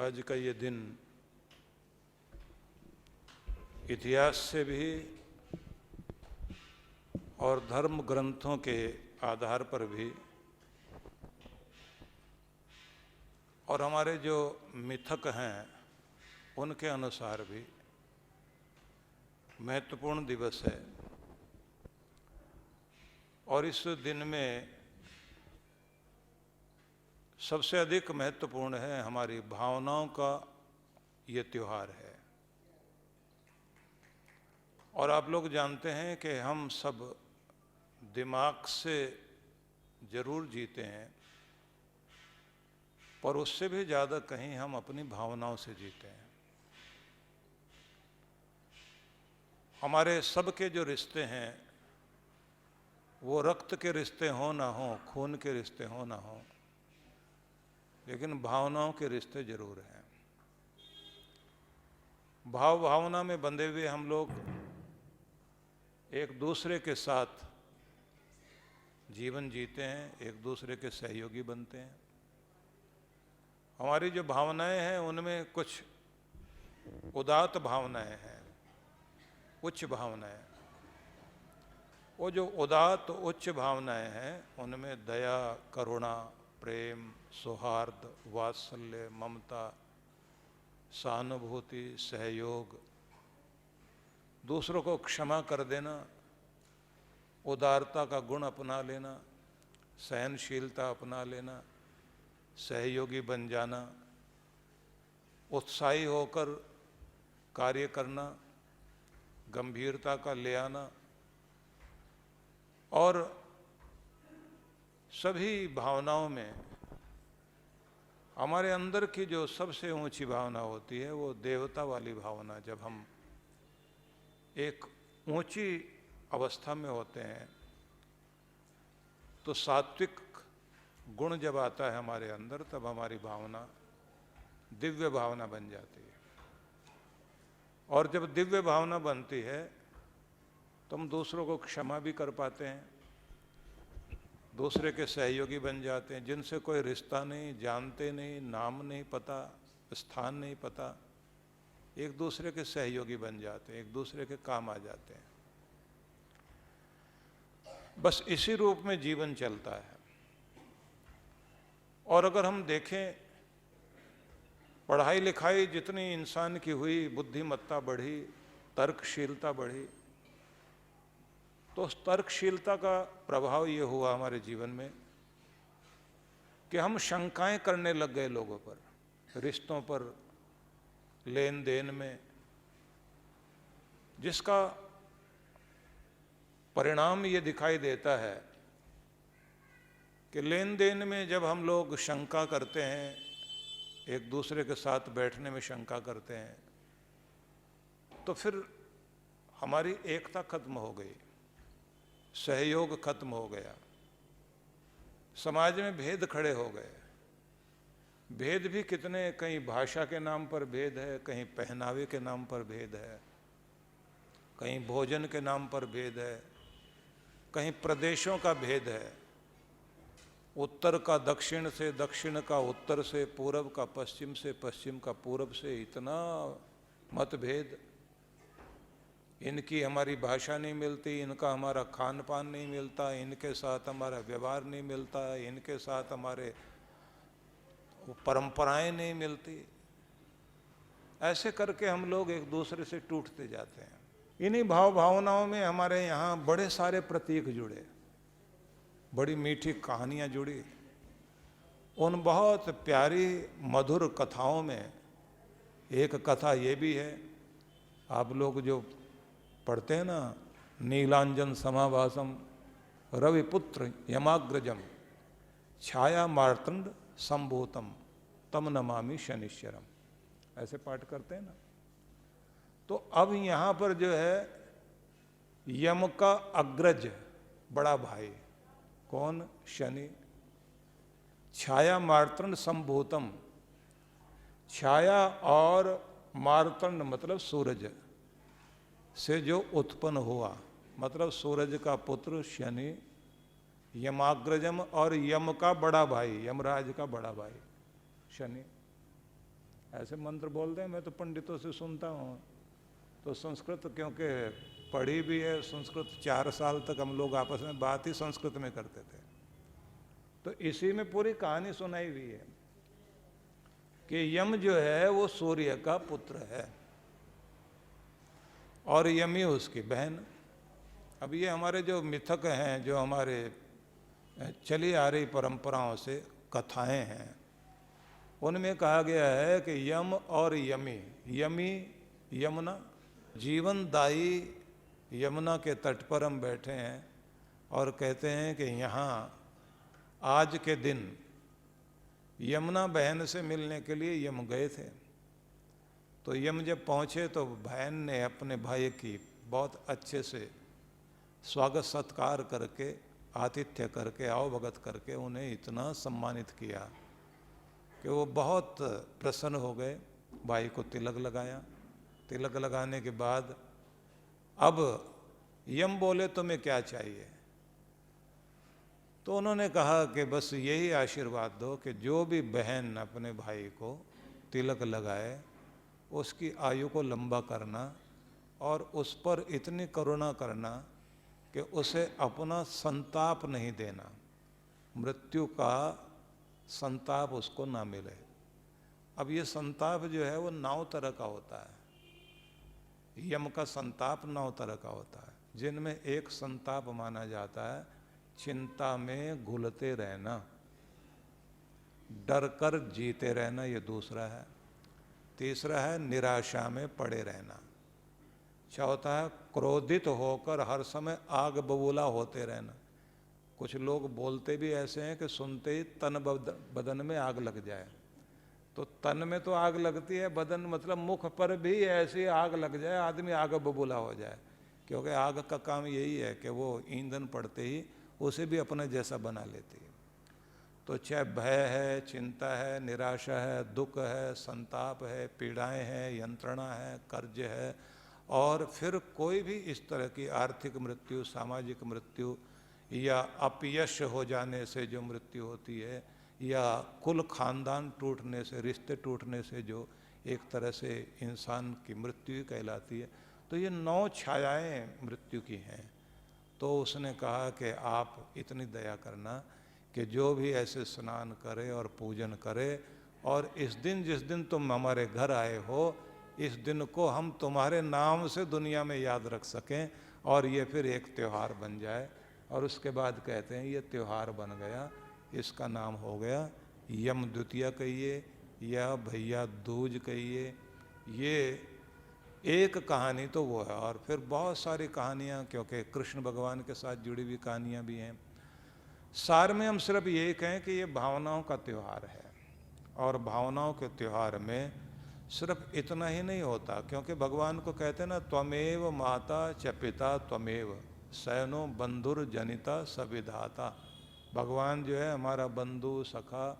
आज का ये दिन इतिहास से भी और धर्म ग्रंथों के आधार पर भी और हमारे जो मिथक हैं उनके अनुसार भी महत्वपूर्ण दिवस है। और इस दिन में सबसे अधिक महत्वपूर्ण है हमारी भावनाओं का ये त्योहार है। और आप लोग जानते हैं कि हम सब दिमाग से जरूर जीते हैं, पर उससे भी ज़्यादा कहीं हम अपनी भावनाओं से जीते हैं। हमारे सबके जो रिश्ते हैं वो रक्त के रिश्ते हो ना हो, खून के रिश्ते हो ना हो, लेकिन भावनाओं के रिश्ते जरूर हैं। भावना में बंधे हुए हम लोग एक दूसरे के साथ जीवन जीते हैं, एक दूसरे के सहयोगी बनते हैं। हमारी जो भावनाएं हैं उनमें कुछ उदात्त भावनाएं हैं, उच्च भावनाएं। वो जो उदात्त उच्च भावनाएं हैं उनमें दया, करुणा, प्रेम, सौहार्द, वात्सल्य, ममता, सहानुभूति, सहयोग, दूसरों को क्षमा कर देना, उदारता का गुण अपना लेना, सहनशीलता अपना लेना, सहयोगी बन जाना, उत्साही होकर कार्य करना, गंभीरता का ले आना, और सभी भावनाओं में हमारे अंदर की जो सबसे ऊंची भावना होती है वो देवता वाली भावना। जब हम एक ऊंची अवस्था में होते हैं तो सात्विक गुण जब आता है हमारे अंदर, तब हमारी भावना दिव्य भावना बन जाती है। और जब दिव्य भावना बनती है तो हम दूसरों को क्षमा भी कर पाते हैं, दूसरे के सहयोगी बन जाते हैं। जिनसे कोई रिश्ता नहीं, जानते नहीं, नाम नहीं पता, स्थान नहीं पता, एक दूसरे के सहयोगी बन जाते हैं, एक दूसरे के काम आ जाते हैं। बस इसी रूप में जीवन चलता है। और अगर हम देखें, पढ़ाई लिखाई जितनी इंसान की हुई, बुद्धिमत्ता बढ़ी, तर्कशीलता बढ़ी, तो उस तर्कशीलता का प्रभाव ये हुआ हमारे जीवन में कि हम शंकाएं करने लग गए लोगों पर, रिश्तों पर, लेन देन में, जिसका परिणाम ये दिखाई देता है कि लेन देन में जब हम लोग शंका करते हैं, एक दूसरे के साथ बैठने में शंका करते हैं, तो फिर हमारी एकता खत्म हो गई, सहयोग खत्म हो गया, समाज में भेद खड़े हो गए। भेद भी कितने, कहीं भाषा के नाम पर भेद है, कहीं पहनावे के नाम पर भेद है, कहीं भोजन के नाम पर भेद है, कहीं प्रदेशों का भेद है, उत्तर का दक्षिण से, दक्षिण का उत्तर से, पूर्व का पश्चिम से, पश्चिम का पूर्व से, इतना मतभेद। इनकी हमारी भाषा नहीं मिलती, इनका हमारा खान पान नहीं मिलता, इनके साथ हमारा व्यवहार नहीं मिलता, इनके साथ हमारे परंपराएं नहीं मिलती। ऐसे करके हम लोग एक दूसरे से टूटते जाते हैं। इन्हीं भावनाओं में हमारे यहाँ बड़े सारे प्रतीक जुड़े, बड़ी मीठी कहानियाँ जुड़ी। उन बहुत प्यारी मधुर कथाओं में एक कथा ये भी है, आप लोग जो पढ़ते हैं ना, नीलांजन समाभासम रविपुत्र यमाग्रजम छाया मार्तंड संभूतम तम नमामि शनिश्चरम, ऐसे पाठ करते हैं ना। तो अब यहाँ पर जो है यम का अग्रज बड़ा भाई कौन? शनि। छाया मार्तंड संभूतम, छाया और मार्तंड मतलब सूरज से जो उत्पन्न हुआ, मतलब सूरज का पुत्र शनि, यमाग्रजम और यम का बड़ा भाई, यमराज का बड़ा भाई शनि। ऐसे मंत्र बोलते हैं, मैं तो पंडितों से सुनता हूँ। तो संस्कृत क्योंकि पढ़ी भी है, संस्कृत 4 साल तक हम लोग आपस में बात ही संस्कृत में करते थे, तो इसी में पूरी कहानी सुनाई हुई है कि यम जो है वो सूर्य का पुत्र है और यमी उसकी बहन। अब ये हमारे जो मिथक हैं, जो हमारे चली आ रही परंपराओं से कथाएं हैं, उनमें कहा गया है कि यम और यमी, यमी यमुना, जीवनदायी यमुना के तट पर हम बैठे हैं और कहते हैं कि यहाँ आज के दिन यमुना बहन से मिलने के लिए यम गए थे। तो यम जब पहुँचे तो बहन ने अपने भाई की बहुत अच्छे से स्वागत सत्कार करके, आतिथ्य करके, आवभगत करके उन्हें इतना सम्मानित किया कि वो बहुत प्रसन्न हो गए। भाई को तिलक लगाया। तिलक लगाने के बाद अब यम बोले तुम्हें क्या चाहिए? तो उन्होंने कहा कि बस यही आशीर्वाद दो कि जो भी बहन अपने भाई को तिलक लगाए उसकी आयु को लंबा करना और उस पर इतनी करुणा करना कि उसे अपना संताप नहीं देना, मृत्यु का संताप उसको ना मिले। अब ये संताप जो है वो 9 तरह का होता है। यम का संताप 9 तरह का होता है, जिनमें एक संताप माना जाता है चिंता में घुलते रहना, डर कर जीते रहना, ये दूसरा है। तीसरा है निराशा में पड़े रहना। चौथा है क्रोधित होकर हर समय आग बबूला होते रहना। कुछ लोग बोलते भी ऐसे हैं कि सुनते ही तन बदन में आग लग जाए। तो तन में तो आग लगती है, बदन मतलब मुख पर भी ऐसी आग लग जाए, आदमी आग बबूला हो जाए, क्योंकि आग का काम यही है कि वो ईंधन पड़ते ही उसे भी अपने जैसा बना लेती है। तो चाहे भय है, चिंता है, निराशा है, दुख है, संताप है, पीड़ाएं हैं, यंत्रणा है, कर्ज है, और फिर कोई भी इस तरह की आर्थिक मृत्यु, सामाजिक मृत्यु या अपयश हो जाने से जो मृत्यु होती है, या कुल खानदान टूटने से, रिश्ते टूटने से जो एक तरह से इंसान की मृत्यु कहलाती है, तो ये 9 छायाएं मृत्यु की हैं। तो उसने कहा कि आप इतनी दया करना कि जो भी ऐसे स्नान करे और पूजन करे, और इस दिन जिस दिन तुम हमारे घर आए हो, इस दिन को हम तुम्हारे नाम से दुनिया में याद रख सकें और ये फिर एक त्यौहार बन जाए। और उसके बाद कहते हैं ये त्यौहार बन गया, इसका नाम हो गया यम द्वितीया कहिए या भैया दूज कहिए। ये एक कहानी तो वो है, और फिर बहुत सारी कहानियाँ, क्योंकि कृष्ण भगवान के साथ जुड़ी हुई कहानियाँ भी हैं। सार में हम सिर्फ यही कहें कि ये भावनाओं का त्यौहार है, और भावनाओं के त्यौहार में सिर्फ इतना ही नहीं होता, क्योंकि भगवान को कहते हैं ना, त्वमेव माता च पिता त्वमेव सैनो बंधुर जनिता सविधाता। भगवान जो है हमारा बंधु, सखा,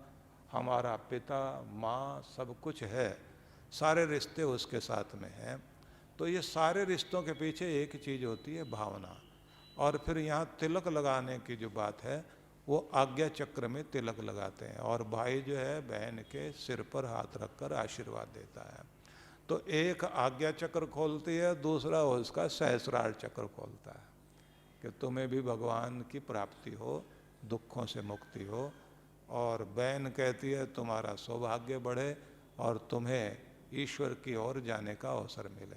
हमारा पिता, माँ, सब कुछ है, सारे रिश्ते उसके साथ में हैं। तो ये सारे रिश्तों के पीछे एक ही चीज़ होती है, भावना। और फिर यहाँ तिलक लगाने की जो बात है, वो आज्ञा चक्र में तिलक लगाते हैं, और भाई जो है बहन के सिर पर हाथ रखकर आशीर्वाद देता है। तो एक आज्ञा चक्र खोलती है, दूसरा उसका सहस्रार चक्र खोलता है कि तुम्हें भी भगवान की प्राप्ति हो, दुखों से मुक्ति हो। और बहन कहती है तुम्हारा सौभाग्य बढ़े और तुम्हें ईश्वर की ओर जाने का अवसर मिले।